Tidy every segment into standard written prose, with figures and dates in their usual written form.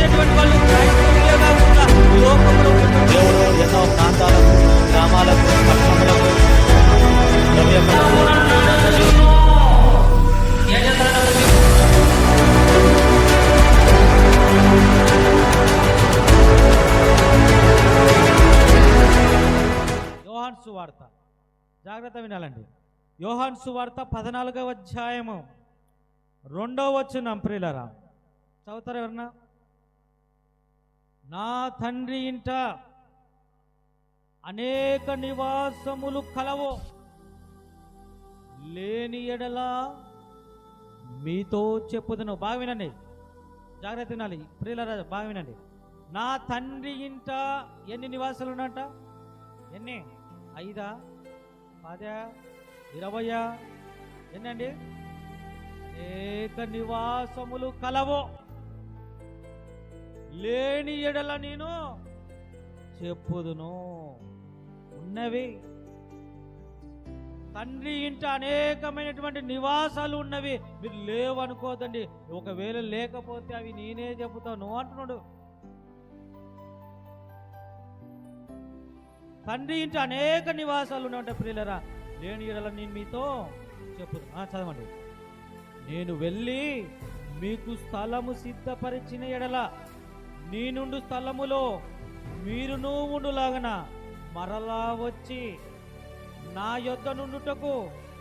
నమ్మినటువంటి వాళ్ళు క్రైస్తవులే కాకుండా లోకంలో దేవుడు ఎన్నో ప్రాంతాలకు, గ్రామాలకు, పట్టణములకు యోహాను సువార్త జాగ్రత్త వినాలండి. యోహాను సువార్త 14వ అధ్యాయము 2వ వచనం ప్రియులారా చదువుతారు ఎవరన్నా? నా తండ్రి ఇంట అనేక నివాసములు కలవు, లేని ఎడల మీతో చెప్పుదును. బాగా వినండి, జాగ్రత్త వినాలి ప్రియులారా, బాగా వినండి. నా తండ్రి ఇంట ఎన్ని నివాసాలు ఉన్నట? ఎన్ని? 5, 10, 20? ఎన్నండి? అనేక నివాసములు కలవు, లేని ఎడల నేను చెప్పుదును. ఉన్నవి. తండ్రి ఇంట అనేకమైనటువంటి నివాసాలు ఉన్నవి, మీరు లేవనుకోదండి. ఒకవేళ లేకపోతే అవి నేనే చెబుతాను అంటున్నాడు. తండ్రి ఇంట అనేక నివాసాలు ఉన్నాయంటే ప్రియులరా, లేని ఎడల నేను మీతో చెప్పుదు. చదవండి. నేను వెళ్ళి మీకు స్థలము సిద్ధపరిచిన ఎడల నేనుండు స్థలములో మీరును ఉండులాగన మరలా వచ్చి నా యొద్ద నుండుటకు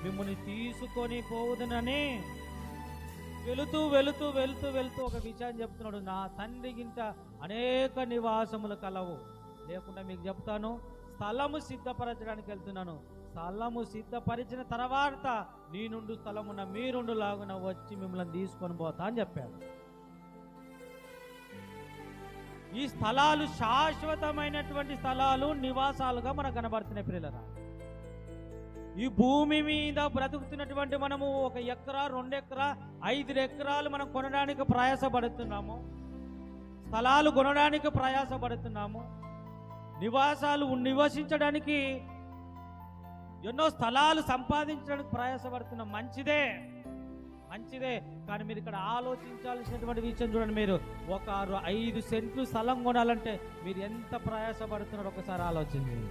మిమ్మల్ని తీసుకొని పోవుదనని వెళుతూ వెళుతూ వెళుతూ వెళుతూ ఒక విషయం చెప్తున్నాడు. నా తండ్రి గింట అనేక నివాసములు కలవు. లేకుండా మీకు చెప్తాను, స్థలము సిద్ధపరచడానికి వెళ్తున్నాను. స్థలము సిద్ధపరిచిన తర్వాత నేనుండు స్థలమున మీరుండు లాగున వచ్చి మిమ్మల్ని తీసుకొని పోతా అని చెప్పాడు. ఈ స్థలాలు శాశ్వతమైనటువంటి స్థలాలు, నివాసాలుగా మనకు కనబడుతున్నాయి ప్రియులారా. ఈ భూమి మీద బ్రతుకుతున్నటువంటి మనము 1 ఎకరా, 2 ఎకరా, 5 ఎకరాలు మనం కొనడానికి ప్రయాసపడుతున్నాము. స్థలాలు కొనడానికి ప్రయాసపడుతున్నాము. నివాసాలు నివసించడానికి ఎన్నో స్థలాలు సంపాదించడానికి ప్రయాసపడుతున్నాం. మంచిదే, మంచిదే. కానీ మీరు ఇక్కడ ఆలోచించాల్సినటువంటి విషయం చూడండి. మీరు ఒక 5 సెంట్లు స్థలం కొనాలంటే మీరు ఎంత ప్రయాసపడుతున్నారో ఒకసారి ఆలోచించండి.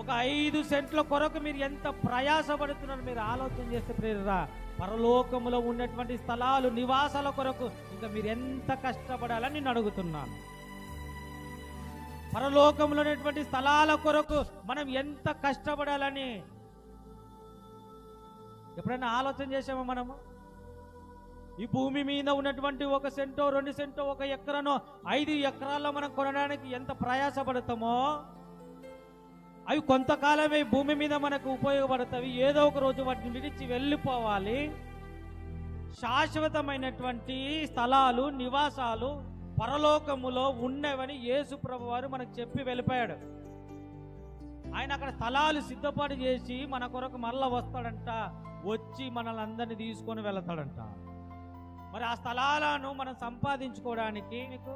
ఒక 5 సెంట్ల కొరకు మీరు ఎంత ప్రయాసపడుతున్నారో మీరు ఆలోచన చేస్తే ప్రేరరా, పరలోకములో ఉన్నటువంటి స్థలాలు, నివాసాల కొరకు ఇంకా మీరు ఎంత కష్టపడాలని నేను అడుగుతున్నాను. పరలోకంలో ఉన్నటువంటి స్థలాల కొరకు మనం ఎంత కష్టపడాలని ఎప్పుడైనా ఆలోచన చేసామో మనము? ఈ భూమి మీద ఉన్నటువంటి 1 సెంటో, 2 సెంటో, 1 ఎకరానో, 5 ఎకరాల్లో మనం కొనడానికి ఎంత ప్రయాసపడతామో అవి కొంతకాలమే భూమి మీద మనకు ఉపయోగపడతాయి. ఏదో ఒక రోజు వాటిని విడిచి వెళ్ళిపోవాలి. శాశ్వతమైనటువంటి స్థలాలు, నివాసాలు పరలోకములో ఉన్నవని యేసు ప్రభువారు మనకు చెప్పి వెళ్ళిపోయాడు. ఆయన అక్కడ స్థలాలు సిద్ధపాటు చేసి మన కొరకు మరలా వస్తాడంట. వచ్చి మనల్ని అందరినీ తీసుకొని వెళతాడంట. మరి ఆ స్థలాలను మనం సంపాదించుకోవడానికి మీకు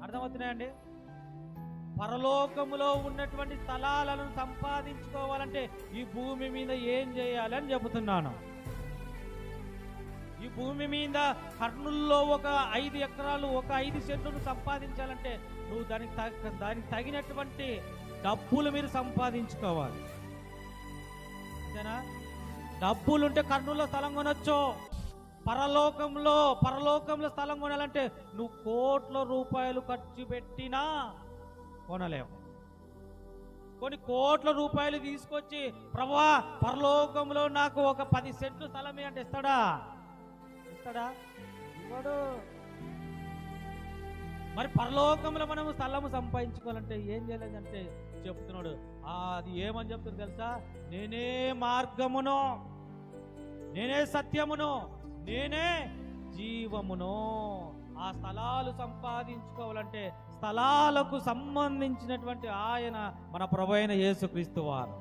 అర్థమవుతున్నాయండి? పరలోకములో ఉన్నటువంటి స్థలాలను సంపాదించుకోవాలంటే ఈ భూమి మీద ఏం చేయాలని చెబుతున్నాను. ఈ భూమి మీద కర్నూలులో ఒక 5 ఎకరాలు, ఒక 5 సెంట్లను సంపాదించాలంటే నువ్వు దానికి తగినటువంటి డబ్బులు మీరు సంపాదించుకోవాలి. అంతేనా? డబ్బులుంటే కర్నూలులో స్థలం కొనొచ్చు. పరలోకంలో స్థలం కొనాలంటే నువ్వు కోట్ల రూపాయలు ఖర్చు పెట్టినా కొనలేవు. కొన్ని కోట్ల రూపాయలు తీసుకొచ్చి ప్రభువా పరలోకంలో నాకు ఒక 10 సెంట్లు స్థలమే అంటే ఇస్తాడా? ఇవ్వడు. మరి పరలోకంలో మనము స్థలము సంపాదించుకోవాలంటే ఏం చేయలేదంటే చెప్తున్నాడు. అది ఏమని చెప్తుంది తెలుసా? నేనే మార్గమును, నేనే సత్యమును, నేనే జీవమును. ఆ స్థలాలు సంపాదించుకోవాలంటే స్థలాలకు సంబంధించినటువంటి ఆయన మన ప్రభువైన యేసుక్రీస్తు వారు.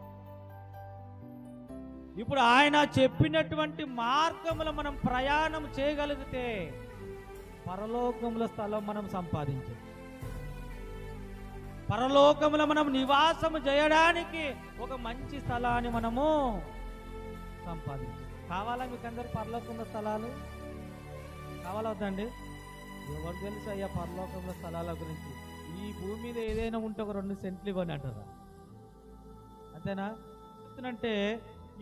ఇప్పుడు ఆయన చెప్పినటువంటి మార్గములో మనం ప్రయాణం చేయగలిగితే పరలోకంలో స్థలం మనం సంపాదించాం. పరలోకంలో మనం నివాసము చేయడానికి ఒక మంచి స్థలాన్ని మనము సంపాదించాం. కావాలా మీకు అందరు పరలోకంలో స్థలాలు? కావాలా వద్దండి? ఎవరు తెలుసు అయ్యా పరలోకంలో స్థలాల గురించి? ఈ భూమి మీద ఏదైనా ఉంటే ఒక 2 సెంట్లు ఇవ్వని అంటారా? అంతేనా? అంటే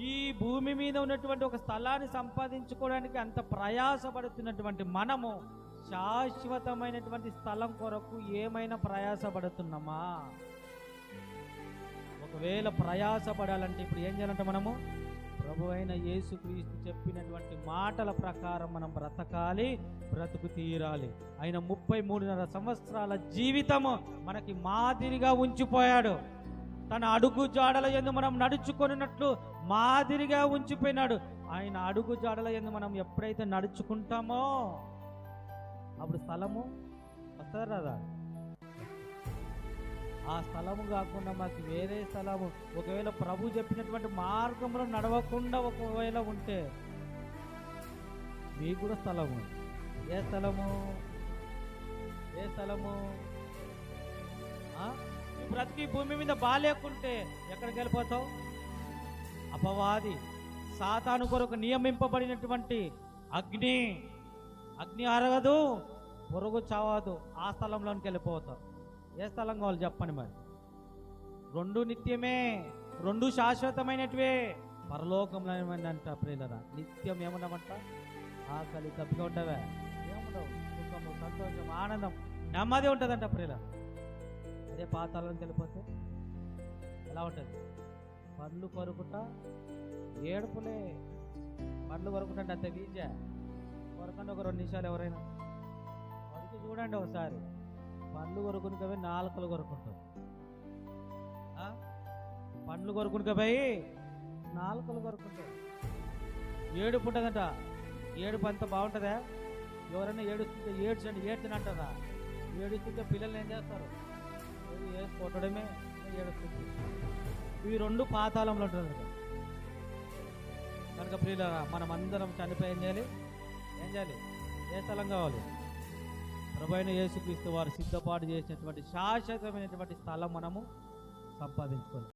ఈ భూమి మీద ఉన్నటువంటి ఒక స్థలాన్ని సంపాదించుకోవడానికి అంత ప్రయాసపడుతున్నటువంటి మనము శాశ్వతమైనటువంటి స్థలం కొరకు ఏమైనా ప్రయాసపడుతున్నామా? ఒకవేళ ప్రయాసపడాలంటే ఇప్పుడు ఏం చేయాలంటే మనము ప్రభువైన యేసుక్రీస్తు చెప్పినటువంటి మాటల ప్రకారం మనం బ్రతకాలి, బ్రతుకు తీరాలి. ఆయన 33.5 సంవత్సరాల జీవితము మనకి మాదిరిగా ఉంచిపోయాడు. తన అడుగు జాడల యందు మనం నడుచుకున్నట్లు మాదిరిగా ఉంచిపోయినాడు. ఆయన అడుగు జాడల యందు మనం ఎప్పుడైతే నడుచుకుంటామో అప్పుడు స్థలము వస్తుంది రాదా? ఆ స్థలము కాకుండా మాకు వేరే స్థలము, ఒకవేళ ప్రభు చెప్పినటువంటి మార్గంలో నడవకుండా ఒకవేళ ఉంటే మీకు కూడా స్థలము. ఏ స్థలము? ఏ స్థలము? ఈ బ్రతికి భూమి మీద బాలేకుంటే ఎక్కడికి వెళ్ళిపోతావు? అపవాది సాతాను కొరకు నియమింపబడినటువంటి అగ్ని అరగదు, పొరుగు చావదు, ఆ స్థలంలోనికి వెళ్ళిపోతారు. ఏ స్థలం కావాలి చెప్పండి మరి? 2 నిత్యమే, 2 శాశ్వతమైనటివే. పరలోకంలో ఏమంట ప్రియులరా? నిత్యం ఏమన్నామంట? ఆకలి తప్పిగా ఉండవే, ఏముండవు, సుఖము, సంతోషం, ఆనందం, నెమ్మది ఉంటుందంట ప్రియుల. అదే పాతాళంకి వెళ్ళిపోతే ఎలా ఉంటుంది? పండ్లు కొరుకుట, ఏడుపులే. పండ్లు కొరుకుంటే అంత వీజా కొరకండి. ఒక 2 నిమిషాలు ఎవరైనా వారికి చూడండి ఒకసారి. పండ్లు కొరుకుని పోయి 4 కొరుకుంటారు. పండ్లు కొరుకుని పోయి 4 కొరుకుంటారు. ఏడుపు ఉంటుందంట. ఏడుపు అంత బాగుంటుందా? ఎవరైనా ఏడుస్తుంటే ఏడ్చని అంటారా? ఏడుస్తుంటే పిల్లలు ఏం చేస్తారు? వేసి కొట్టడమే, ఏడుస్తుంది. ఇవి 2 పాతాళంలో ఉంటుంది కనుక ప్రియులారా, మనం అందరం చనిపోయి ఏం చేయాలి? ఏ స్థలం కావాలి? ప్రభువైన యేసుక్రీస్తు వారు సిద్ధపాటు చేసినటువంటి శాశ్వతమైనటువంటి స్థలం మనము సంపాదించుకోవాలి.